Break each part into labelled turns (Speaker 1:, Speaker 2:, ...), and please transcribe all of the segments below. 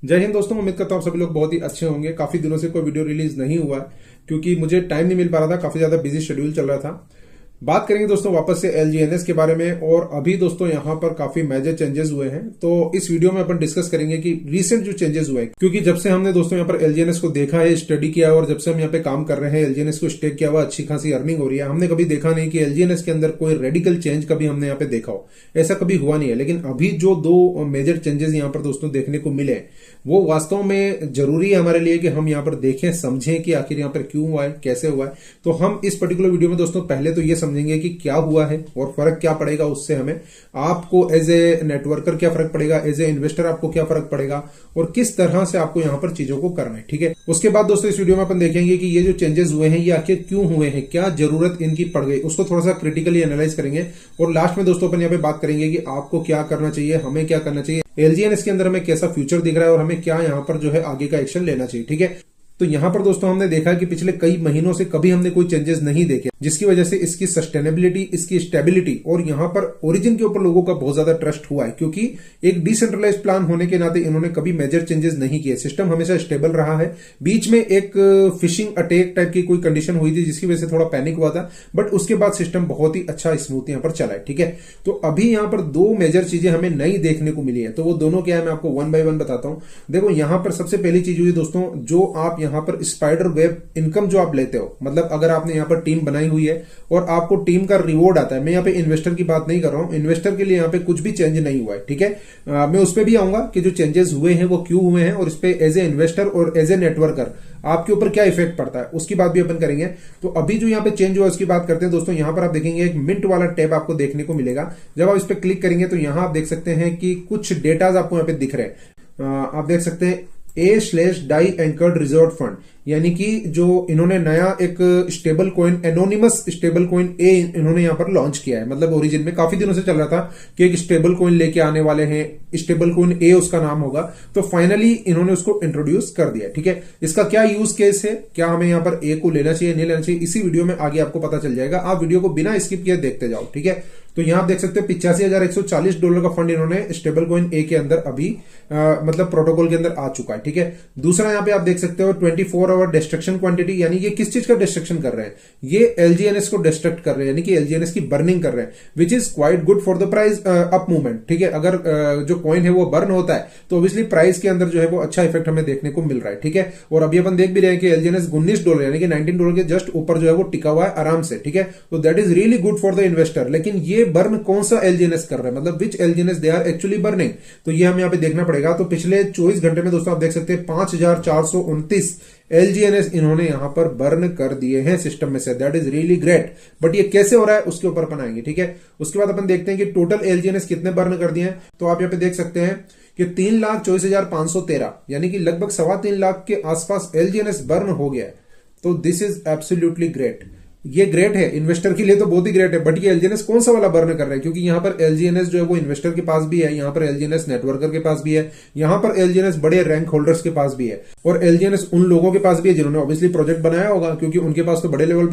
Speaker 1: जय हिंद दोस्तों, उम्मीद करता हूँ आप सभी लोग बहुत ही अच्छे होंगे। काफी दिनों से कोई वीडियो रिलीज नहीं हुआ है क्योंकि मुझे टाइम नहीं मिल पा रहा था, काफी ज्यादा बिजी शेड्यूल चल रहा था। बात करेंगे दोस्तों वापस से एलजीएनएस के बारे में, और अभी दोस्तों यहाँ पर काफी मेजर चेंजेस हुए हैं। तो इस वीडियो में अपन डिस्कस करेंगे कि रीसेंट जो चेंजेस हुए हैं, क्योंकि जब से हमने दोस्तों यहाँ पर एलजीएनएस को देखा है, स्टडी किया है, और जब से हम यहाँ पे काम कर रहे हैं, एलजीएनएस को स्टेक किया हुआ, अच्छी खासी अर्निंग हो रही है। हमने कभी देखा नहीं कि एलजीएनएस के अंदर कोई रेडिकल चेंज कभी हमने यहाँ पे देखा हो, ऐसा कभी हुआ नहीं है। लेकिन अभी जो दो मेजर चेंजेस यहाँ पर दोस्तों देखने को मिले, वो वास्तव में जरूरी है हमारे लिए कि हम यहाँ पर देखें, समझें कि आखिर यहाँ पर क्यों हुआ है, कैसे हुआ है। तो हम इस पर्टिकुलर वीडियो में दोस्तों पहले तो ये समझेंगे कि क्या हुआ है और फर्क क्या पड़ेगा उससे हमें, आपको एज ए नेटवर्कर क्या फर्क पड़ेगा, एज ए इन्वेस्टर आपको क्या फर्क पड़ेगा, और किस तरह से आपको यहाँ पर चीजों को करना है। ठीक है, उसके बाद दोस्तों इस वीडियो में अपन देखेंगे कि ये जो चेंजेस हुए हैं ये आखिर क्यों हुए हैं, क्या जरूरत इनकी पड़ गई, उसको थोड़ा सा क्रिटिकली एनालाइज करेंगे। और लास्ट में दोस्तों अपन यहाँ पे बात करेंगे कि आपको क्या करना चाहिए, हमें क्या करना चाहिए, एलजीएनएस के अंदर हमें कैसा फ्यूचर दिख रहा है और हमें क्या यहाँ पर जो है आगे का एक्शन लेना चाहिए। ठीक है, तो यहां पर दोस्तों हमने देखा कि पिछले कई महीनों से कभी हमने कोई चेंजेस नहीं देखे, जिसकी वजह से इसकी सस्टेनेबिलिटी, इसकी स्टेबिलिटी और यहां पर ओरिजिन के ऊपर लोगों का बहुत ज्यादा ट्रस्ट हुआ है, क्योंकि एक डिसेंट्रलाइज्ड प्लान होने के नाते इन्होंने कभी मेजर चेंजेस नहीं किए। सिस्टम हमेशा स्टेबल रहा है। बीच में एक फिशिंग अटैक टाइप की कोई कंडीशन हुई थी जिसकी वजह से थोड़ा पैनिक हुआ था, बट उसके बाद सिस्टम बहुत ही अच्छा स्मूथ यहां पर चला है। ठीक है, तो अभी यहां पर दो मेजर चीजें हमें नई देखने को मिली है, तो वो दोनों क्या है मैं आपको वन बाय वन बताता हूं। देखो, यहां पर सबसे पहली चीज हुई दोस्तों, जो आप यहां पर स्पाइडर वेब इनकम जो आप लेते हो, मतलब अगर आपने यहाँ पर टीम बनाई हुई है और आपको टीम का रिवॉर्ड आता है, मैं यहाँ पे इन्वेस्टर की बात नहीं कर रहा हूं, इन्वेस्टर के लिए यहाँ पे कुछ भी चेंज नहीं हुआ है। ठीक है, मैं उस पर भी आऊंगा कि जो चेंजेस हुए हैं वो क्यों हुए हैं और इस पे एज ए इन्वेस्टर और एज ए नेटवर्कर आपके ऊपर क्या इफेक्ट पड़ता है, उसकी बात भी अपन करेंगे। तो अभी जो यहाँ पे चेंज हुआ उसकी बात करते हैं दोस्तों। यहाँ पर आप देखेंगे एक मिंट वाला टैब आपको देखने को मिलेगा। जब आप इस पर क्लिक करेंगे तो यहाँ आप देख सकते हैं कि कुछ डेटाज आपको यहाँ पे दिख रहे हैं। आप देख सकते हैं A/DAI एंकर्ड रिजर्व फंड, यानी कि जो इन्होंने नया एक stable coin, anonymous stable coin ए इन्होंने यहां पर लॉन्च किया है। मतलब ओरिजिन में काफी दिनों से चल रहा था कि एक स्टेबल कॉइन लेके आने वाले हैं, स्टेबल कॉइन ए उसका नाम होगा, तो फाइनली इन्होंने उसको इंट्रोड्यूस कर दिया। ठीक है, इसका क्या यूज केस है, क्या हमें यहां पर ए को लेना चाहिए नहीं लेना चाहिए, इसी वीडियो में आगे आपको पता चल जाएगा। आप वीडियो को बिना स्किप किए देखते जाओ। ठीक है, तो यहां आप देख सकते हैं $85,140 का फंड इन्होंने स्टेबल कॉइन ए के अंदर अभी मतलब प्रोटोकॉल के अंदर आ चुका है। ठीक है, दूसरा यहां पे आप देख सकते हो 24 आवर डिस्ट्रक्शन क्वांटिटी, यानी ये किस चीज का डिस्ट्रक्शन कर रहे हैं, ये एलजीएनएस को डिस्ट्रक्ट कर रहे हैं, यानी कि एलजीएनएस की बर्निंग कर रहे हैं, which is quite good for the price up movement. ठीक है, अगर जो कॉइन है वो बर्न होता है तो ऑब्वियसली प्राइस के अंदर जो है वो अच्छा इफेक्ट हमें देखने को मिल रहा है। ठीक है, और अभी अपन देख भी रहे हैं कि एलजीएनएस $19 यानी कि $19 के जस्ट ऊपर जो है वो टिका हुआ है आराम से। ठीक है, तो that is really good for the investor. लेकिन ये बर्न कौन सा एलजीएनएस कर रहे हैं, मतलब which LGNS they are actually burning, तो ये हमें यहाँ पे देखना पड़ेगा। तो पिछले 24 घंटे में दोस्तों आप देख सकते हैं 5429 एलजीएनएस इन्होंने यहां पर बर्न कर दिए हैं सिस्टम में से। That is really great, but ये कैसे हो रहा है उसके ऊपर अपन आएंगे। ठीक है, उसके बाद अपन देखते हैं कि टोटल एलजीएनएस कितने बर्न कर दिए हैं। तो आप यहाँ पे देख सकते हैं कि 3,24,513 यानी कि लगभग 3.25 लाख के आसपास एलजीएनएस बर्न हो गया है। तो दिस इज एब्सोल्युटली ग्रेट, ये ग्रेट है, इन्वेस्टर के लिए तो बहुत ही ग्रेट है। बट ये एलजीएनएस कौन सा वाला बर्न कर रहा है, क्योंकि यहां पर एलजीएनएस जो है वो इन्वेस्टर के पास भी है, यहां पर एलजीएनएस नेटवर्कर के पास भी है, यहां पर एलजीएनएस बड़े रैंक होल्डर्स के पास भी है, और एलजीएनएस उन लोगों के पास भी है जिन्होंने ऑब्वियसली प्रोजेक्ट बनाया होगा, क्योंकि उनके पास तो बड़े लेवल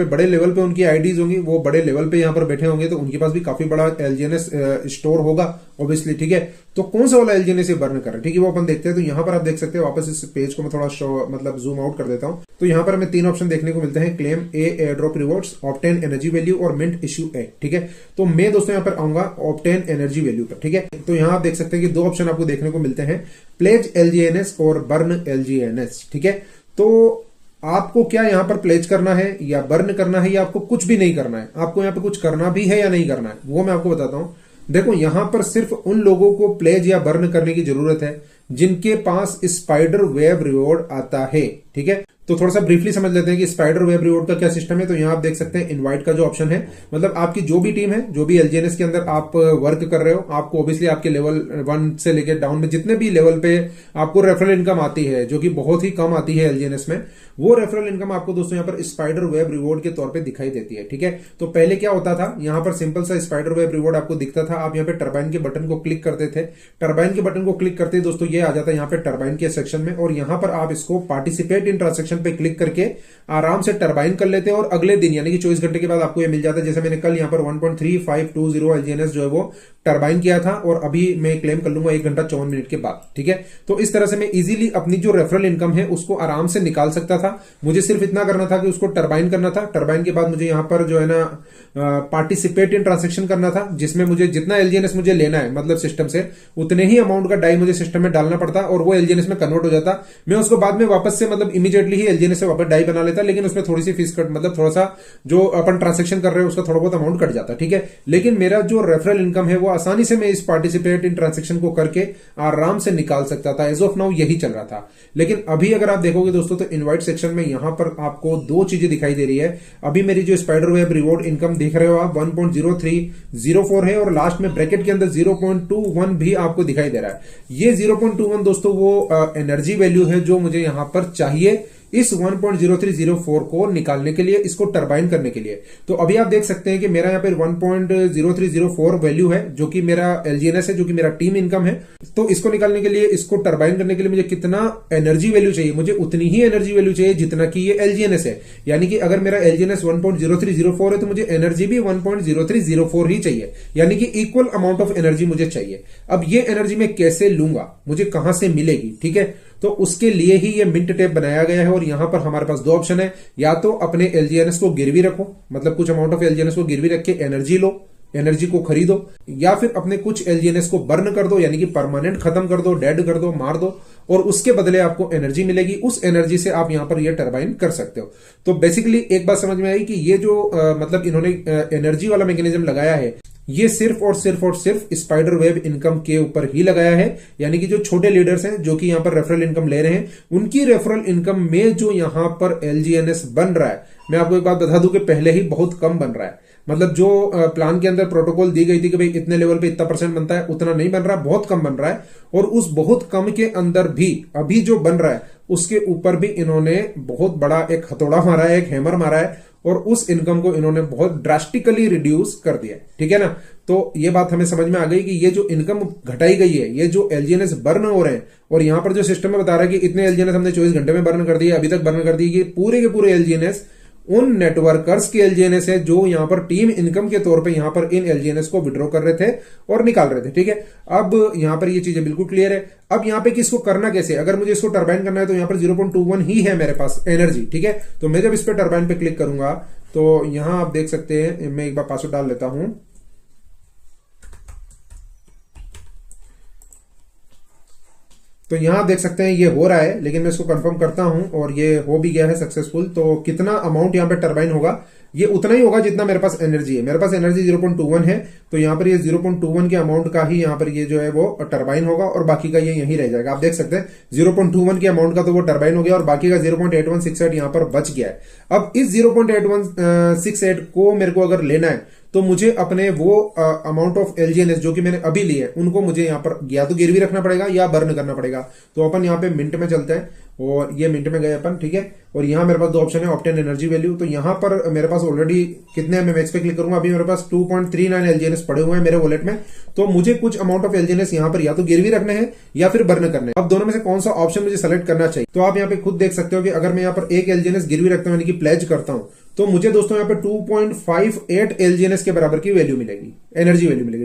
Speaker 1: पे उनकी आईडीज होंगी, वो बड़े लेवल पे यहां पर बैठे होंगे, तो उनके पास भी काफी बड़ा एलजीएनएस स्टोर होगा ऑब्वियसली। ठीक है, तो कौन सा वाला एलजीएनएस ये बर्न कर रहा है, ठीक है, वो अपन देखते हैं। तो यहां पर आप देख सकते हैं, वापस इस पेज को मैं थोड़ा मतलब जूम आउट कर देता हूं, तो यहां पर हमें 3 ऑप्शन देखने को मिलते हैं, claim uh, airdrop rewards, obtain energy value और मिंट इश्यू ए। ठीक है, तो मैं दोस्तों यहां पर आऊंगा ऑब्टेन एनर्जी वैल्यू पर। ठीक है, तो यहां आप देख सकते हैं कि 2 ऑप्शन आपको देखने को मिलते हैं, प्लेज एलजीएनएस और बर्न एलजीएनएस। ठीक है, तो आपको क्या यहां पर प्लेज करना है या बर्न करना है, या आपको कुछ भी नहीं करना है, आपको यहां पर कुछ करना भी है या नहीं करना है, वो मैं आपको बताता हूं। देखो, यहां पर सिर्फ उन लोगों को प्लेज या बर्न करने की जरूरत है जिनके पास स्पाइडर वेब रिवॉर्ड आता है। ठीक है, तो थोड़ा सा ब्रीफली समझ लेते हैं कि स्पाइडर वेब रिवॉर्ड का क्या सिस्टम है। तो यहां आप देख सकते हैं इनवाइट का जो ऑप्शन है, मतलब आपकी जो भी टीम है, जो भी एलजीएनएस के अंदर आप वर्क कर रहे हो, आपको ऑब्वियसली आपके लेवल 1 से लेकर डाउन में जितने भी लेवल पे आपको रेफरल इनकम आती है, जो कि बहुत ही कम आती है एलजीएनएस में, वो रेफरल इनकम आपको दोस्तों यहाँ पर स्पाइडर वेब रिवॉर्ड के तौर पे दिखाई देती है। ठीक है, तो पहले क्या होता था, यहाँ पर सिंपल सा स्पाइडर वेब रिवॉर्ड आपको दिखता था, आप यहाँ पे टरबाइन के बटन को क्लिक करते थे, टरबाइन के बटन को क्लिक करते दोस्तों ये आ जाता है यहाँ पे टरबाइन के सेक्शन में, और यहाँ पर आप इसको पार्टिसिपेट इन ट्रांजेक्शन पे क्लिक करके आराम से टरबाइन कर लेते हैं, और अगले दिन यानी कि 24 घंटे के बाद आपको ये मिल जाता है। जैसे मैंने कल यहाँ पर 1.3520 एलजीएनएस जो है वो टरबाइन किया था और अभी मैं क्लेम कर लूंगा 1 घंटा 54 मिनट के बाद। ठीक है, तो इस तरह से मैं इजीली अपनी जो रेफरल इनकम है उसको आराम से निकाल सकता था। मुझे सिर्फ इतना करना था कि उसको टरबाइन करना था। टरबाइन के बाद मुझे यहां पर जो है ना पार्टिसिपेट इन ट्रांजेक्शन करना था, जिसमें मुझे जितना एलजीएनएस मुझे लेना है मतलब सिस्टम से, उतने ही अमाउंट का डाई मुझे सिस्टम में डालना पड़ता और वो एलजीएनएस में कन्वर्ट हो जाता। मैं उसको बाद में वापस से मतलब इमीडिएटली ही एलजीएनएस से वापस डाई बना लेता, लेकिन उसमें थोड़ी सी फीस कट मतलब थोड़ा सा जो अपन ट्रांजेक्शन कर रहे हैं उसका थोड़ा बहुत अमाउंट कट जाता। ठीक है, लेकिन मेरा जो रेफरल इनकम है वो आसानी से मैं इस पार्टिसिपेट इन ट्रांजेक्शन को करके आराम से निकाल सकता था। एज ऑफ नाउ यही चल रहा था। लेकिन अभी अगर आप देखोगे दोस्तों तो इनवाइट सेक्शन में यहां पर आपको दो चीजें दिखाई दे रही है। अभी मेरी जो स्पाइडर वेब रिवॉर्ड इनकम देख रहे हो आप 1.0304 है और लास्ट में ब्रैकेट के अंदर 0.21 भी आपको दिखाई दे रहा है। ये 0.21 दोस्तों वो एनर्जी वैल्यू है जो मुझे यहां पर चाहिए इस 1.0304 को निकालने के लिए, इसको टरबाइन करने के लिए। तो अभी आप देख सकते हैं कि मेरा यहाँ पे 1.0304 वैल्यू है जो कि मेरा एलजीएनएस है, जो कि मेरा टीम इनकम है। तो इसको निकालने के लिए, इसको टरबाइन करने के लिए मुझे कितना एनर्जी वैल्यू चाहिए? मुझे उतनी ही एनर्जी वैल्यू चाहिए जितना कि ये एलजीएनएस है। यानी कि अगर मेरा एलजीएनएस 1.0304 है तो मुझे एनर्जी भी 1.0304 ही चाहिए, यानी कि इक्वल अमाउंट ऑफ एनर्जी मुझे चाहिए। अब ये एनर्जी मैं कैसे लूंगा, मुझे कहां से मिलेगी? ठीक है, तो उसके लिए ही ये मिंट टैब बनाया गया है और यहां पर हमारे पास दो ऑप्शन है। या तो अपने एलजीएनएस को गिरवी रखो, मतलब कुछ अमाउंट ऑफ एलजीएनएस को गिरवी रख के एनर्जी लो, एनर्जी को खरीदो, या फिर अपने कुछ एलजीएनएस को बर्न कर दो, यानी कि परमानेंट खत्म कर दो, डेड कर दो, मार दो, और उसके बदले आपको एनर्जी मिलेगी। उस एनर्जी से आप यहां पर ये टरबाइन कर सकते हो। तो बेसिकली एक बात समझ में आई कि ये जो मतलब इन्होंने एनर्जी वाला मैकेनिज्म लगाया है, ये सिर्फ और सिर्फ स्पाइडर वेब इनकम के ऊपर ही लगाया है। यानी कि जो छोटे लीडर्स हैं जो कि यहां पर रेफरल इनकम ले रहे हैं, उनकी रेफरल इनकम में जो यहां पर एलजीएनएस बन रहा है, मैं आपको एक बात बता दूं कि पहले ही बहुत कम बन रहा है। मतलब जो प्लान के अंदर प्रोटोकॉल दी गई थी कि भाई इतने लेवल पे इतना % बनता है, उतना नहीं बन रहा है, बहुत कम बन रहा है। और उस बहुत कम के अंदर भी अभी जो बन रहा है उसके ऊपर भी इन्होंने बहुत बड़ा एक हथौड़ा मारा है, एक हैमर मारा है, और उस इनकम को इन्होंने बहुत ड्रास्टिकली रिड्यूस कर दिया। ठीक है ना, तो ये बात हमें समझ में आ गई कि ये जो इनकम घटाई गई है, ये जो एलजीएनएस बर्न हो रहे हैं, और यहां पर जो सिस्टम में बता रहा है कि इतने एलजीएनएस हमने 24 घंटे में बर्न कर दिए, अभी तक बर्न कर दिए, ये पूरे के पूरे एलजीएनएस उन नेटवर्कर्स के एलजीएनएस है जो यहां पर टीम इनकम के तौर पे यहां पर इन एलजीएनएस को विड्रॉ कर रहे थे और निकाल रहे थे। ठीक है, अब यहां पर ये चीजें बिल्कुल क्लियर है। अब यहां पे किसको करना कैसे? अगर मुझे इसको टरबाइन करना है तो यहां पर 0.21 ही है मेरे पास एनर्जी। ठीक है, तो मैं जब इस पे टरबाइन पे क्लिक करूंगा तो यहां आप देख सकते हैं, मैं एक बार पासवर्ड डाल लेता हूं। तो यहां देख सकते हैं ये हो रहा है, लेकिन मैं इसको कंफर्म करता हूं और ये हो भी गया है सक्सेसफुल। तो कितना अमाउंट यहां पे टरबाइन होगा? ये उतना ही होगा जितना मेरे पास एनर्जी है। मेरे पास एनर्जी 0.21 है, तो यहां पर ये 0.21 के अमाउंट का ही यहां पर ये जो है वो टरबाइन होगा और बाकी का ये यहीं रह जाएगा। आप देख सकते हैं 0.21 के अमाउंट का तो वो टरबाइन हो गया और बाकी का 0.8168 यहां पर बच गया है। अब इस 0.8168 को मेरे को अगर लेना है तो मुझे अपने वो अमाउंट ऑफ एलजीएनएस जो कि मैंने अभी लिए हैं उनको मुझे यहां पर या तो गिरवी रखना पड़ेगा या बर्न करना पड़ेगा। तो अपन यहां पे मिंट में चलते हैं और ये मिनट में गए अपन। ठीक है, और यहां मेरे पास दो ऑप्शन है, ऑब्टेन एनर्जी वैल्यू। तो यहां पर मेरे पास ऑलरेडी कितने हैं, मैं मैक्स पे क्लिक करूंगा, अभी मेरे पास 2.39 एलजीएनएस पड़े हुए हैं मेरे वॉलेट में। तो मुझे कुछ अमाउंट ऑफ एलजीएनएस यहां पर या तो गिरवी रखने हैं या फिर बर्न करने हैं। अब दोनों में से कौन सा ऑप्शन मुझे सेलेक्ट करना चाहिए? तो आप यहां पे खुद देख सकते हो कि अगर मैं यहां पर एक एलजीएनएस गिरवी रखता हूं, यानी कि प्लेज करता हूं, तो मुझे दोस्तों यहां पे 2.58 एलजीएनएस के बराबर की वैल्यू मिलेगी, एनर्जी वैल्यू मिलेगी।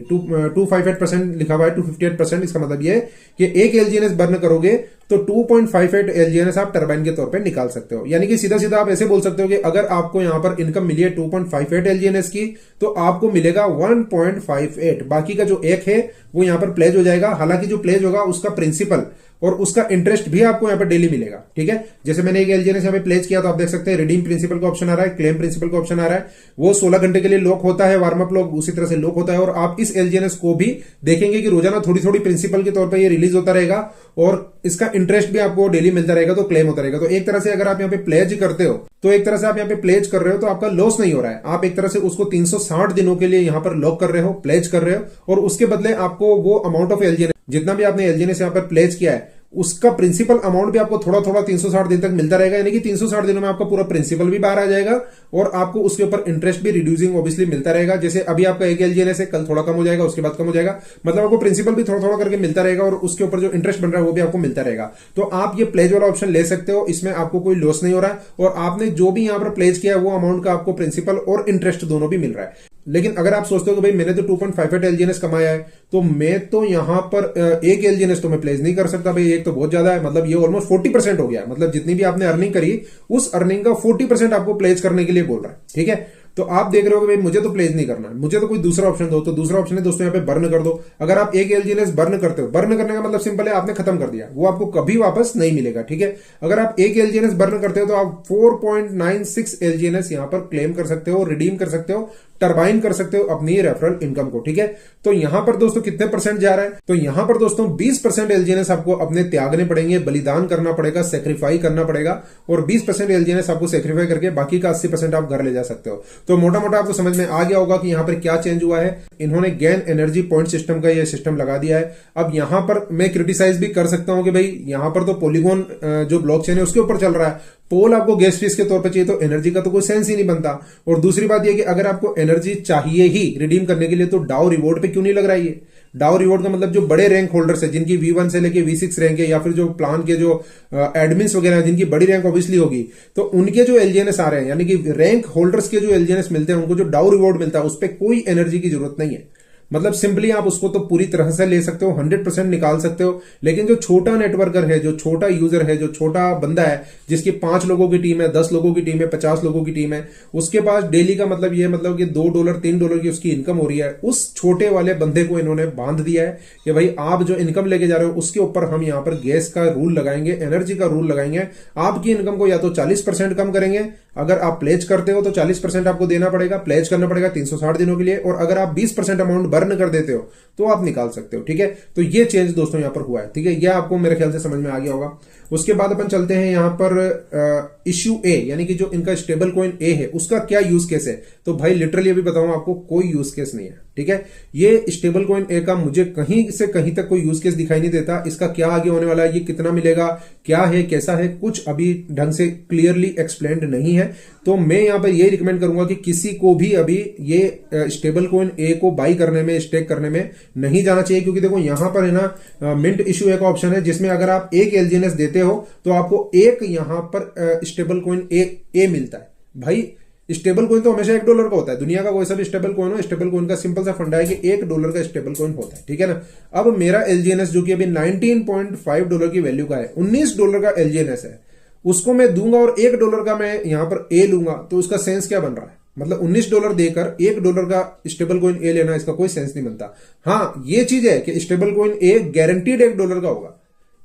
Speaker 1: 258% लिखा हुआ है, 258%। इसका मतलब ये है कि एक एलजीएनएस बर्न करोगे तो 2.58 एलजीएनएस आप टरबाइन के तौर पे निकाल सकते हो। यानी कि सीधा सीधा आप ऐसे बोल सकते हो कि अगर आपको यहां पर इनकम मिली है 2.58 एलजीएनएस की, तो आपको मिलेगा 1.58। बाकी का जो एक है वो यहां पर प्लेज हो जाएगा। हालांकि जो प्लेज होगा उसका प्रिंसिपल और उसका इंटरेस्ट भी आपको यहां पर डेली मिलेगा। ठीक है, जैसे मैंने एक एलजीएनएस यहां पे प्लेज किया तो आप देख सकते हैं रिडीम प्रिंसिपल का ऑप्शन आ रहा है, क्लेम प्रिंसिपल का ऑप्शन आ रहा है। वो 16 घंटे के लिए लॉक होता है, वार्म अप लॉक उसी तरह से लॉक होता है। और आप इस एलजीएनएस को भी देखेंगे कि रोजाना थोड़ी थोड़ी प्रिंसिपल के तौर पर ये रिलीज होता रहेगा और इसका इंटरेस्ट भी आपको डेली मिलता रहेगा, तो क्लेम होता रहेगा। तो एक तरह से अगर आप यहां पे प्लेज करते हो तो एक तरह से आप यहां पे प्लेज कर रहे हो तो आपका लॉस नहीं हो रहा है। आप एक तरह से उसको 360 दिनों के लिए यहां पर लॉक कर रहे हो, प्लेज कर रहे हो, और उसके बदले आपको वो अमाउंट ऑफ एलजीएनएस जितना भी आपने एलजीएनएस यहां पर प्लेज किया है उसका प्रिंसिपल अमाउंट भी आपको थोड़ा थोड़ा 360 दिन तक मिलता रहेगा। यानी कि 360 दिनों में आपका पूरा प्रिंसिपल भी बाहर आ जाएगा और आपको उसके ऊपर इंटरेस्ट भी रिड्यूसिंग ऑब्वियसली मिलता रहेगा। जैसे अभी आपका एक एलजीएनएस है, कल थोड़ा कम हो जाएगा, उसके बाद कम हो जाएगा, मतलब आपको प्रिंसिपल भी थोड़ा थोड़ा करके मिलता रहेगा और उसके ऊपर जो इंटरेस्ट बन रहा है वो भी आपको मिलता रहेगा। तो आप ये प्लेज वाला ऑप्शन ले सकते हो, इसमें आपको कोई लॉस नहीं हो रहा है और आपने जो भी यहां पर प्लेज किया है वो अमाउंट का आपको प्रिंसिपल और इंटरेस्ट दोनों भी मिल रहा है। लेकिन अगर आप सोचते हो कि भाई मैंने तो 2.58 एलजीएनएस कमाया है, तो मैं तो यहां पर एक एलजीएनएस तो मैं प्लेज नहीं कर सकता भाई, एक तो बहुत ज्यादा है, मतलब ये ऑलमोस्ट 40% हो गया, मतलब जितनी भी आपने अर्निंग करी उस अर्निंग का 40% आपको प्लेज करने के लिए बोल रहा है। ठीक है, तो आप देख रहे हो कि भाई मुझे तो प्लेज नहीं करना है, मुझे तो कोई दूसरा ऑप्शन दो, तो दूसरा ऑप्शन है दोस्तों यहाँ पे बर्न कर दो। अगर आप एक एलजीएनएस बर्न करते हो, बर्न करने का मतलब सिंपल है आपने खत्म कर दिया, वो आपको कभी वापस नहीं मिलेगा। ठीक है, अगर आप एक एलजीएनएस बर्न करते हो तो आप 4.96 एलजीएनएस यहां पर क्लेम कर सकते हो, रिडीम कर सकते हो, टर्बाइन कर सकते हो अपनी रेफरल इनकम को। ठीक है, तो यहां पर दोस्तों कितने परसेंट जा रहा है, तो यहां पर दोस्तों 20% एलजीएनएस आपको अपने त्यागने पड़ेंगे, बलिदान करना पड़ेगा, सेक्रीफाई करना पड़ेगा, और 20% एलजीएनएस आपको सेक्रीफाई करके बाकी का 80% आप घर ले जा सकते हो। तो मोटा मोटा आपको समझ में आ गया होगा कि यहां पर क्या चेंज हुआ है। इन्होंने गेन एनर्जी पॉइंट सिस्टम का ये सिस्टम लगा दिया है। अब यहां पर मैं क्रिटिसाइज भी कर सकता हूं कि भाई यहां पर तो पॉलीगॉन जो ब्लॉकचेन है उसके ऊपर चल रहा है, पोल आपको गैस फीस के तौर पे चाहिए, तो एनर्जी का तो कोई सेंस ही नहीं बनता। और दूसरी बात यह कि अगर आपको एनर्जी चाहिए ही रिडीम करने के लिए, तो डाउ रिवॉर्ड पे क्यों नहीं लग रहा है ये। डाउ रिवॉर्ड का मतलब जो बड़े रैंक होल्डर्स है, जिनकी V1 से लेके V6 रैंक है, या फिर जो प्लान के जो एडमिन्स वगैरह हैं जिनकी बड़ी रैंक ऑब्वियसली होगी, तो उनके जो एलजीएनएस आ रहे हैं, यानी कि रैंक होल्डर्स के जो एलजीएनएस मिलते हैं, उनको जो डाउ रिवॉर्ड मिलता है उस पर कोई एनर्जी की जरूरत नहीं है। मतलब सिंपली आप उसको तो पूरी तरह से ले सकते हो, 100% निकाल सकते हो। लेकिन जो छोटा नेटवर्कर है, जो छोटा यूजर है, जो छोटा बंदा है, जिसकी 5 लोगों की टीम है, 10 लोगों की टीम है, 50 लोगों की टीम है, उसके पास डेली का मतलब ये मतलब कि $2 $3 की उसकी इनकम हो रही है, उस छोटे वाले बंदे को इन्होंने बांध दिया है कि भाई आप जो इनकम लेके जा रहे हो उसके ऊपर हम यहां पर गैस का रूल लगाएंगे, एनर्जी का रूल लगाएंगे। आपकी इनकम को या तो 40% कम करेंगे, अगर आप प्लेज करते हो तो 40% आपको देना पड़ेगा, प्लेज करना पड़ेगा 360 दिनों के लिए, और अगर आप 20% अमाउंट बर्न कर देते हो तो आप निकाल सकते हो। ठीक है, तो ये चेंज दोस्तों यहां पर हुआ है। ठीक है, यह आपको मेरे ख्याल से समझ में आ गया होगा। उसके बाद अपन चलते हैं यहां पर इश्यू ए, यानी कि जो इनका स्टेबल कॉइन ए है उसका क्या यूज केस है। तो भाई लिटरली अभी बताऊं आपको, कोई यूज केस नहीं है। ठीक है, ये स्टेबल कॉइन ए का मुझे कहीं से कहीं तक कोई यूज केस दिखाई नहीं देता। इसका क्या आगे होने वाला है, ये कितना मिलेगा, क्या है, कैसा है, कुछ अभी ढंग से क्लियरली एक्सप्लेन्ड नहीं है। तो मैं यहां पर यही रिकमेंड करूंगा कि किसी को भी अभी ये स्टेबल कॉइन ए को बाई करने में, स्टेक करने में नहीं जाना चाहिए, क्योंकि देखो यहां पर है ना मिंट इश्यू ए का ऑप्शन है, जिसमें अगर आप एक एलजीएनएस देते हो तो आपको एक यहां पर स्टेबल कॉइन ए मिलता है। भाई स्टेबल कॉइन तो हमेशा $1 का होता है, दुनिया का कोई सा भी स्टेबल कॉइन हो, स्टेबल कॉइन का सिंपल सा फंडा है कि $1 का स्टेबल कॉइन होता है। ठीक है ना, अब मेरा एलजीएनएस जो कि अभी $19.5 की वैल्यू का है, $19 का एलजीएनएस है, उसको मैं दूंगा और $1 का मैं यहां पर ए लूंगा, तो उसका सेंस क्या बन रहा है। मतलब $19 देकर $1 का स्टेबल कॉइन ए लेना, इसका कोई सेंस नहीं बनता। हाँ, ये चीज है कि स्टेबल कॉइन ए गारंटीड $1 का होगा।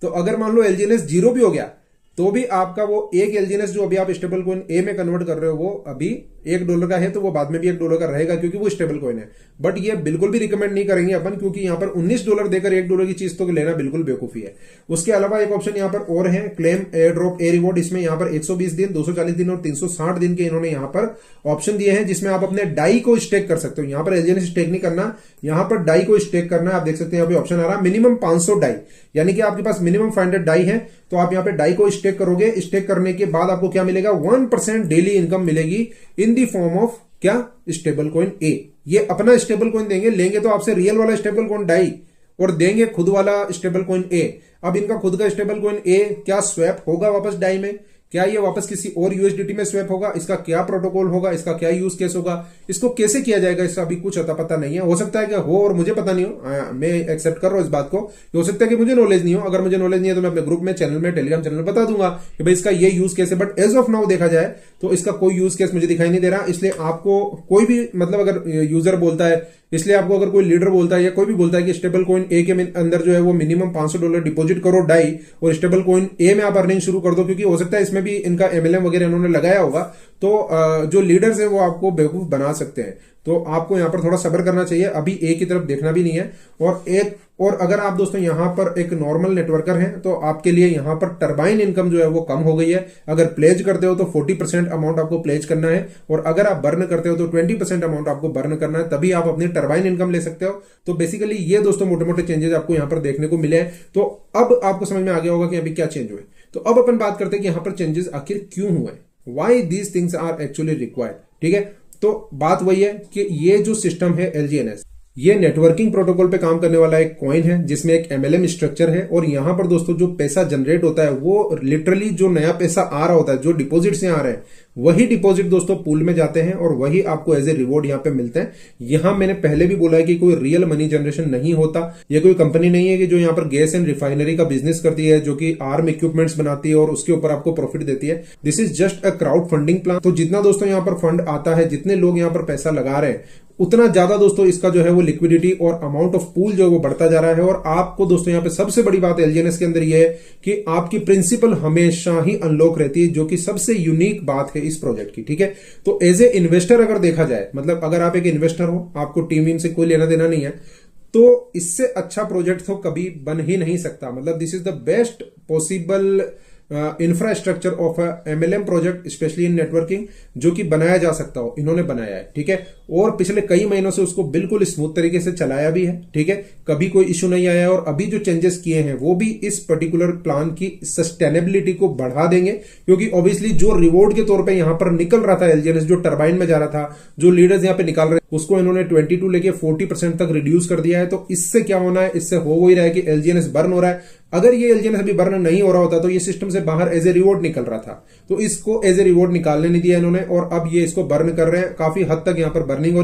Speaker 1: तो अगर मान लो एलजीएनएस 0 भी हो गया तो भी आपका वो एक एलजीएनएस जो अभी आप स्टेबल कॉइन ए में कन्वर्ट कर रहे हो, वो अभी $1 का है, तो वो बाद में भी $1 का रहेगा, क्योंकि वो स्टेबल कॉइन है। बट ये बिल्कुल भी रिकमेंड नहीं करेंगे अपन, क्योंकि यहां पर $19 देकर $1 की चीज तो लेना बिल्कुल बेवकूफी है। उसके अलावा एक ऑप्शन यहां पर और है, क्लेम एयर ड्रॉप ए रिवॉर्ड। इसमें यहां पर 120 दिन, 240 दिन और 360 दिन के इन्होंने यहां पर ऑप्शन दिए हैं, जिसमें आप अपने डाई को स्टेक कर सकते हो। यहां पर एलजीएनएस स्टेक नहीं करना, यहां पर डाई को स्टेक करना है। आप देख सकते हैं यहाँ पे ऑप्शन आ रहा है मिनिमम 500 डाई, यानी कि आपके पास मिनिमम 500 डाई है, तो आप यहाँ पे डाई को स्टेक करोगे। स्टेक करने के बाद आपको क्या मिलेगा, 1% डेली इनकम मिलेगी इन दी फॉर्म ऑफ क्या, स्टेबल कॉइन ए। ये अपना स्टेबल कॉइन देंगे, लेंगे तो आपसे रियल वाला स्टेबल कॉइन डाई, और देंगे खुद वाला स्टेबल कॉइन ए। अब इनका खुद का स्टेबल कॉइन ए क्या स्वैप होगा वापस डाई में, क्या ये वापस किसी और यूएसडीटी में स्वैप होगा, इसका क्या प्रोटोकॉल होगा, इसका क्या यूज केस होगा, इसको कैसे किया जाएगा, इसका अभी कुछ अता पता नहीं है। हो सकता है कि हो और मुझे पता नहीं हो, मैं एक्सेप्ट कर रहा हूं इस बात को। हो सकता है कि मुझे नॉलेज नहीं हो, अगर मुझे नॉलेज नहीं है तो मैं अपने ग्रुप में, चैनल में, टेलीग्राम चैनल में बता दूंगा कि भाई इसका ये यूज केस है। बट एज ऑफ नाउ देखा जाए तो इसका कोई यूज केस मुझे दिखाई नहीं दे रहा। इसलिए आपको कोई भी मतलब अगर यूजर बोलता है, इसलिए आपको अगर कोई लीडर बोलता है या कोई भी बोलता है कि स्टेबल कॉइन ए के अंदर जो है वो मिनिमम $500 डिपॉजिट करो डाई, और स्टेबल कॉइन ए में आप अर्निंग शुरू कर दो, क्योंकि हो सकता है इसमें भी इनका MLM वगैरह इन्होंने लगाया होगा, तो जो लीडर्स हैं वो आपको बेवकूफ बना सकते हैं। तो आपको यहां पर थोड़ा सब्र करना चाहिए, अभी ए की तरफ देखना भी नहीं है। और अगर आप दोस्तों यहां पर एक नॉर्मल नेटवर्कर हैं तो आपके लिए यहां पर टर्बाइन इनकम जो है वो कम हो गई है। अगर प्लेज करते हो तो 40% अमाउंट आपको प्लेज करना है, और अगर आप बर्न करते हो तो 20% अमाउंट आपको बर्न करना है, तभी आप अपनी टर्बाइन इनकम ले सकते हो। तो बेसिकली ये दोस्तों मोटे मोटे चेंजेस आपको यहां पर देखने को मिले हैं। तो अब आपको समझ में आ गया होगा कि अभी क्या चेंज हुए। तो अब अपन बात करते हैं कि यहां पर चेंजेस आखिर क्यों हुए, why these things are actually required. ठीक है, तो बात वही है कि ये जो सिस्टम है एलजीएनएस, ये नेटवर्किंग प्रोटोकॉल पे काम करने वाला एक कॉइन है जिसमें एक एमएलएम स्ट्रक्चर है। और यहां पर दोस्तों जो पैसा जनरेट होता है वो लिटरली जो नया पैसा आ रहा होता है, जो डिपॉजिट से आ रहे हैं, वही डिपॉजिट दोस्तों पूल में जाते हैं और वही आपको एज ए रिवॉर्ड यहां पे मिलते हैं। यहां मैंने पहले भी बोला है कि कोई रियल मनी जनरेशन नहीं होता। ये कोई कंपनी नहीं है कि जो यहां पर गैस एंड रिफाइनरी का बिजनेस करती है, जो कि आर्म इक्विपमेंट्स बनाती है और उसके ऊपर आपको प्रॉफिट देती है। This is just a crowd funding plan. तो जितना दोस्तों यहां पर फंड आता है, जितने लोग यहां पर पैसा लगा रहे हैं, उतना ज्यादा दोस्तों इसका जो है वो लिक्विडिटी और अमाउंट ऑफ पूल जो है वो बढ़ता जा रहा है। और आपको दोस्तों यहां पे सबसे बड़ी बात एलजीएनएस के अंदर ये है कि आपकी प्रिंसिपल हमेशा ही अनलॉक रहती है, जो कि सबसे यूनिक बात है इस प्रोजेक्ट की। ठीक है, तो एज ए इन्वेस्टर अगर देखा जाए, मतलब अगर आप एक इन्वेस्टर हो, आपको टीम से कोई लेना देना नहीं है, तो इससे अच्छा प्रोजेक्ट तो कभी बन ही नहीं सकता। मतलब this is the best possible infrastructure of MLM project, specially in networking, जो कि बनाया जा सकता हो, इन्होंने बनाया है। ठीक है, और पिछले कई महीनों से उसको बिल्कुल स्मूथ तरीके से चलाया भी है। ठीक है, कभी कोई इश्यू नहीं आया। और अभी जो चेंजेस किए हैं वो भी इस पर्टिकुलर प्लान की सस्टेनेबिलिटी को बढ़ा देंगे, क्योंकि ऑब्वियसली जो रिवॉर्ड के तौर पे यहां पर निकल रहा था एलजीएनएस, जो टरबाइन में जा रहा था, जो लीडर्स यहां पे निकाल रहे, उसको इन्होंने 22 लेके 40% तक रिड्यूस कर दिया है। तो इससे क्या होना है, इससे हो ही रहा है कि एलजीएनएस बर्न हो रहा है। अगर ये एलजीएनएस अभी बर्न नहीं हो रहा होता तो ये सिस्टम से बाहर एज ए रिवॉर्ड निकल रहा था, तो इसको एज ए रिवॉर्ड निकालने नहीं दिया इन्होंने, और अब ये इसको बर्न कर रहे हैं। काफी हद तक यहां पर बर्निंग हो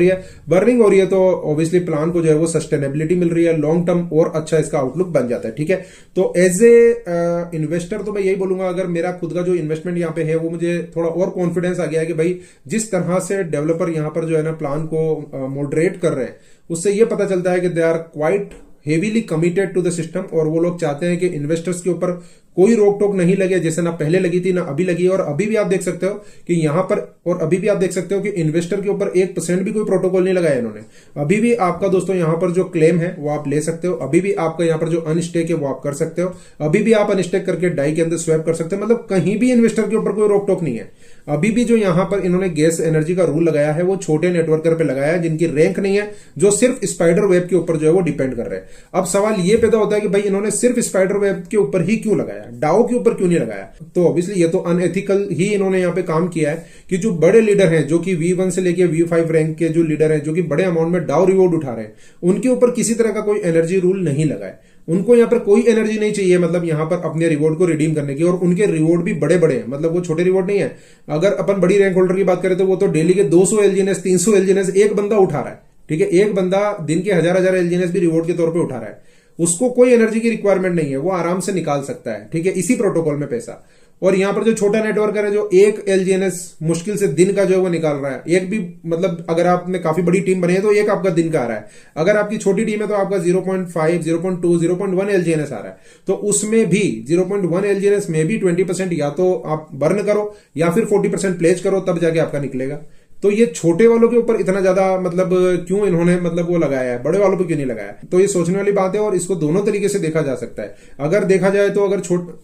Speaker 1: रही है तो ऑब्वियसली प्लान को जो है वो सस्टेनेबिलिटी मिल रही है, लॉन्ग टर्म और अच्छा इसका आउटलुक बन जाता है। ठीक है, तो एज ए इन्वेस्टर तो मैं यही बोलूंगा, अगर मेरा खुद का जो इन्वेस्टमेंट यहां पे है वो मुझे थोड़ा और कॉन्फिडेंस आ गया है कि भाई जिस तरह से डेवलपर यहां पर जो है ना प्लान को मॉडरेट कर रहे हैं, उससे ये पता चलता है कि they are quite heavily committed to the system. और वो लोग चाहते हैं कि इन्वेस्टर्स के ऊपर कोई रोक टोक नहीं लगे, जैसे ना पहले लगी थी ना अभी लगी है। और अभी भी आप देख सकते हो कि यहां पर, और अभी भी आप देख सकते हो कि इन्वेस्टर के ऊपर 1% भी कोई प्रोटोकॉल नहीं लगाया इन्होंने। अभी भी आपका दोस्तों यहां पर जो क्लेम है वो आप ले सकते हो, अभी भी आपका यहां पर जो अनस्टेक है वो आप कर सकते हो, अभी भी आप अनस्टेक करके डाई के अंदर स्वैप कर सकते हो। मतलब कहीं भी इन्वेस्टर के ऊपर कोई रोक टोक नहीं है। अभी भी जो यहां पर इन्होंने गैस एनर्जी का रूल लगाया है वो छोटे नेटवर्कर पे लगाया है, जिनकी रैंक नहीं है, जो सिर्फ स्पाइडर वेब के ऊपर जो है वो डिपेंड कर रहे हैं। अब सवाल ये पैदा होता है कि भाई इन्होंने सिर्फ स्पाइडर वेब के ऊपर ही क्यों लगाया, डाओ के ऊपर क्यों नहीं लगाया? तो ऑब्वियसली ये तो अनएथिकल ही इन्होंने यहां पे काम किया है कि जो बड़े लीडर हैं, जो कि V1 से लेके V5 रैंक के जो लीडर हैं, जो कि बड़े अमाउंट में डाउ रिवॉर्ड उठा रहे हैं, उनके ऊपर किसी तरह का कोई एनर्जी रूल नहीं लगा है। उनको यहां पर कोई एनर्जी नहीं चाहिए, मतलब यहां पर अपने रिवॉर्ड को रिडीम करने की। और उनके रिवॉर्ड भी बड़े बड़े हैं, मतलब वो छोटे रिवॉर्ड नहीं है। अगर अपन बड़ी रैंक होल्डर की बात करें तो वो तो डेली के 200 एलजीएनएस 300 एलजीएनएस एक बंदा उठा रहा है। ठीक है, एक बंदा दिन के हजार एलजीएनएस भी रिवॉर्ड के तौर पर उठा रहा है, उसको कोई एनर्जी की रिक्वायरमेंट नहीं है, वो आराम से निकाल सकता है। ठीक है, इसी प्रोटोकॉल में पैसा। और यहां पर जो छोटा नेटवर्कर है, जो एक एलजीएनएस मुश्किल से दिन का जो है वो निकाल रहा है, एक भी, मतलब अगर आपने काफी बड़ी टीम बनी है तो एक आपका दिन का आ रहा है। अगर आपकी छोटी टीम है तो आपका 0.5 0.2 0.1 एलजीएनएस आ रहा है। तो उसमें भी 0.1 एलजीएनएस में भी 20% या तो आप बर्न करो या फिर 40% प्लेज करो, तब जाके आपका निकलेगा। तो ये छोटे वालों के ऊपर इतना ज्यादा मतलब क्यों इन्होंने मतलब वो लगाया है, बड़े वालों पे क्यों नहीं लगाया? तो ये सोचने वाली बात है। और इसको दोनों तरीके से देखा जा सकता है। अगर देखा जाए तो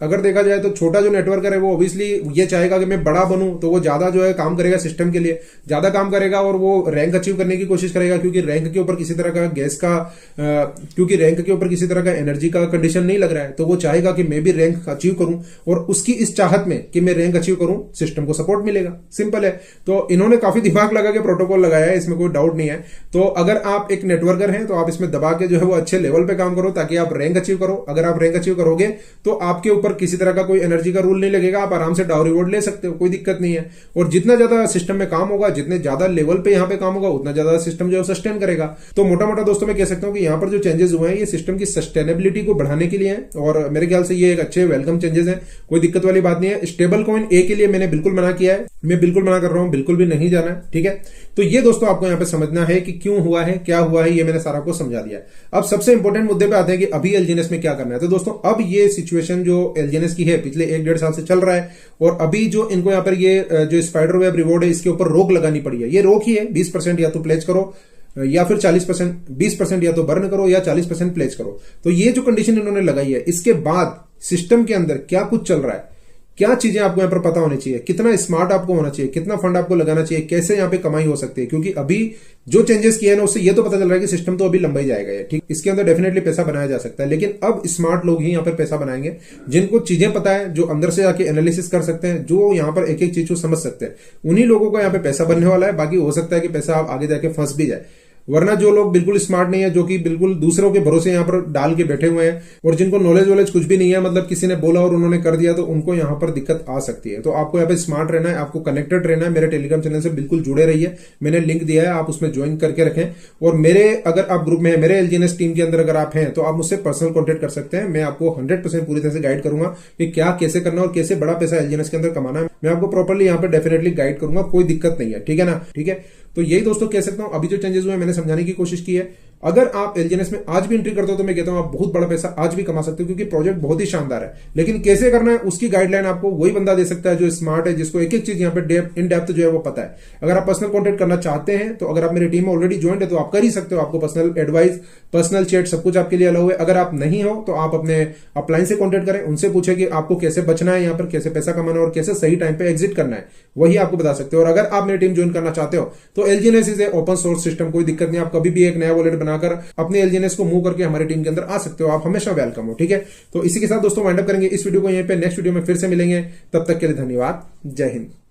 Speaker 1: अगर देखा जाए तो छोटा जो नेटवर्कर है वो ऑब्वियसली ये चाहेगा कि मैं बड़ा बनूं, तो वो ज्यादा जो है काम करेगा, सिस्टम के लिए ज्यादा काम करेगा और वो रैंक अचीव करने की कोशिश करेगा, क्योंकि रैंक के ऊपर किसी तरह का गैस का क्योंकि रैंक के ऊपर किसी तरह का एनर्जी का कंडीशन नहीं लग रहा है। तो वो चाहेगा कि मैं भी रैंक अचीव करूं, और उसकी इस चाहत में कि मैं रैंक अचीव करूं, सिस्टम को सपोर्ट मिलेगा। सिंपल है। तो इन्होंने काफी दिमाग लगा के प्रोटोकॉल लगाया है, इसमें कोई डाउट नहीं है। तो अगर आप एक नेटवर्कर हैं तो आप इसमें दबा के जो है वो अच्छे लेवल पे काम करो, ताकि आप रैंक अचीव करो। अगर आप रैंक अचीव करोगे तो आपके ऊपर किसी तरह का कोई एनर्जी का रूल नहीं लगेगा, आप आराम से डाउ रिवॉर्ड ले सकते हो, कोई दिक्कत नहीं है। और जितना ज्यादा सिस्टम में काम होगा, जितने ज्यादा लेवल पे यहाँ पे काम होगा, उतना ज्यादा सिस्टम जो है सस्टेन करेगा। तो मोटा मोटा दोस्तों मैं कह सकता हूं कि यहाँ पर जो चेंजेस हुए हैं ये सिस्टम की सस्टेनेबिलिटी को बढ़ाने के लिए है, और मेरे ख्याल से ये एक अच्छे वेलकम चेंजेस है, कोई दिक्कत वाली बात नहीं है। स्टेबल कॉइन ए के लिए मैंने बिल्कुल मना किया है, मैं बिल्कुल मना कर रहा हूं, बिल्कुल भी नहीं जाना है। ठीक है, तो ये दोस्तों आपको यहाँ पे समझना है कि क्यों हुआ है, क्या हुआ है, ये मैंने सारा कुछ समझा दिया है। अब सबसे इंपॉर्टेंट मुद्दे पे आते हैं कि अभी एलजीएनएस में क्या करना है। तो दोस्तों अब ये सिचुएशन जो एलजीएनएस की है पिछले 1-1.5 साल से चल रहा है, और अभी जो इनको यहाँ पर ये जो स्पाइडर वेब रिवॉर्ड है इसके ऊपर रोक लगानी पड़ी है। ये रोक ही है, 20% या तो प्लेज करो या फिर 40%, 20% या तो बर्न करो या 40% प्लेज करो। तो ये जो कंडीशन इन्होंने लगाई है, इसके बाद सिस्टम के अंदर क्या कुछ चल रहा है, क्या चीजें आपको यहाँ पर पता होनी चाहिए, कितना स्मार्ट आपको होना चाहिए, कितना फंड आपको लगाना चाहिए, कैसे यहाँ पे कमाई हो सकती है। क्योंकि अभी जो चेंजेस किए हैं ना, उससे ये तो पता चल रहा है कि सिस्टम तो अभी लंबा ही जाएगा। ठीक, इसके अंदर डेफिनेटली पैसा बनाया जा सकता है, लेकिन अब स्मार्ट लोग ही यहाँ पर पैसा बनाएंगे, जिनको चीजें पता है, जो अंदर से आके एनालिसिस कर सकते हैं, जो यहाँ पर एक एक चीज को समझ सकते हैं। उन्हीं लोगों को यहाँ पे पैसा बनने वाला है। बाकी हो सकता है कि पैसा आप आगे जाके फंस भी जाए। वरना जो लोग बिल्कुल स्मार्ट नहीं है, जो कि बिल्कुल दूसरों के भरोसे यहाँ पर डाल के बैठे हुए हैं और जिनको नॉलेज कुछ भी नहीं है, मतलब किसी ने बोला और उन्होंने कर दिया, तो उनको यहाँ पर दिक्कत आ सकती है। तो आपको यहाँ पे स्मार्ट रहना है, आपको कनेक्टेड रहना है। मेरे टेलीग्राम चैनल से बिल्कुल जुड़े रहिए, मैंने लिंक दिया है, आप उसमें ज्वाइन करके रखें। और मेरे अगर आप ग्रुप में है, मेरे एलजीएनएस टीम के अंदर अगर आप हैं, तो आप मुझसे पर्सनल कॉन्टेक्ट कर सकते हैं। मैं आपको 100% पूरी तरह से गाइड करूंगा कि क्या कैसे करना और कैसे बड़ा पैसा एलजीएनएस के अंदर कमाना है। मैं आपको प्रॉपर्ली यहाँ पर डेफिनेटली गाइड करूंगा, कोई दिक्कत नहीं है, ठीक है ना। ठीक है, तो यही दोस्तों कह सकता हूं, अभी जो चेंजेस हुए मैंने समझाने की कोशिश की है। अगर आप एलजीएनएस में आज भी एंट्री करते हो तो मैं कहता हूं आप बहुत बड़ा पैसा आज भी कमा सकते हो, क्योंकि प्रोजेक्ट बहुत ही शानदार है। लेकिन कैसे करना है उसकी गाइडलाइन आपको वही बंदा दे सकता है जो स्मार्ट है, जिसको एक एक चीज यहाँ पे इन डेप्थ जो है वो पता है। अगर आप पर्सनल कॉन्टेक्ट करना चाहते हैं, तो अगर आप मेरी टीम में ऑलरेडी ज्वाइंट है तो आप कर ही सकते हो। आपको पर्सनल एडवाइस, पर्सनल चैट सब कुछ आपके लिए अलाउ है। अगर आप नहीं हो तो आप अपने अपलाइन से कॉन्टेक्ट करें, उनसे पूछे कि आपको कैसे बचना है, यहाँ पर कैसे पैसा कमाना है और कैसे सही टाइम पे एग्जिट करना है, वही आपको बता सकते हो। और अगर आप मेरी टीम ज्वाइन करना चाहते हो तो एलजीएनएस is a open source system, कोई दिक्कत नहीं। आप कभी भी एक नया वॉलेट बनाकर अपने एलजीएनएस को मूव करके हमारी टीम के अंदर आ सकते हो, आप हमेशा वेलकम हो, ठीक है। तो इसी के साथ दोस्तों वाइंड अप करेंगे इस वीडियो को यहीं पे। नेक्स्ट वीडियो में फिर से मिलेंगे, तब तक के लिए धन्यवाद, जय हिंद।